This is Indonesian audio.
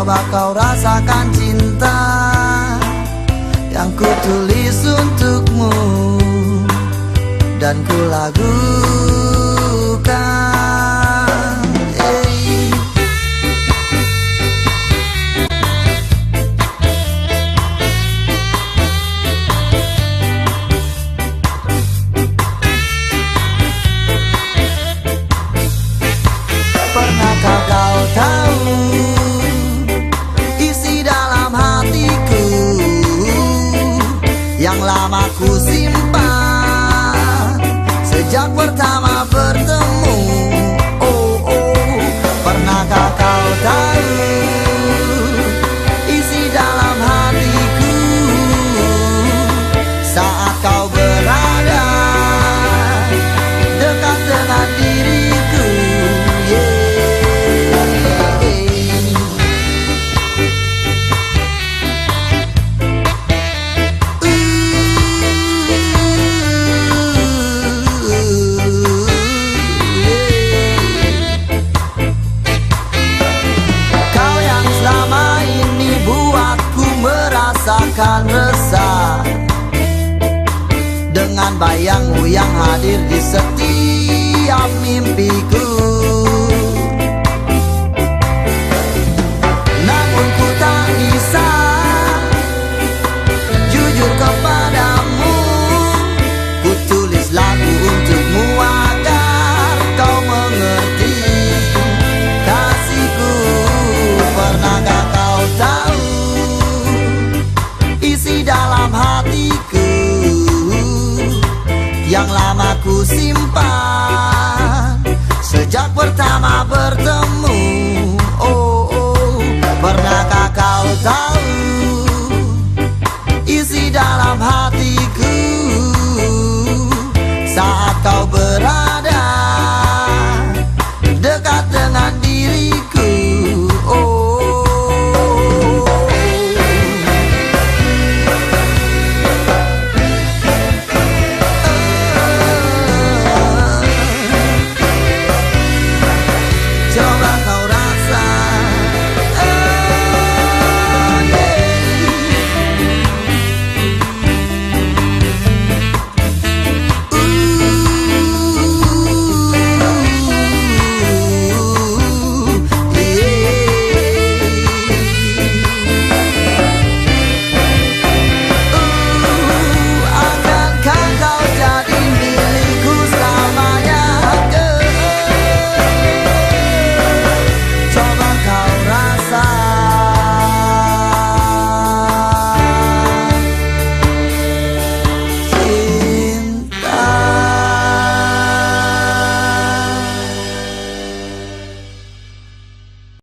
Coba kau rasakan cinta yang ku tulis untukmu dan ku lagukan. Pernahkah kau tahu isi dalam hatiku yang lama ku simpan sejak pertama bertemu? Oh, oh, pernahkah kau tahu isi dalam hatiku saat kau berada dekat dengan diriku? Rasakan resah dengan bayangmu yang hadir di setiap mimpiku. Namun ku tak bisa jujur kepadamu. Ku tulis lagu untukmu agar kau mengerti kasihku. Pernahkah kau tahu isi dalam hatiku yang lama ku simpan sejak pertama bertemu?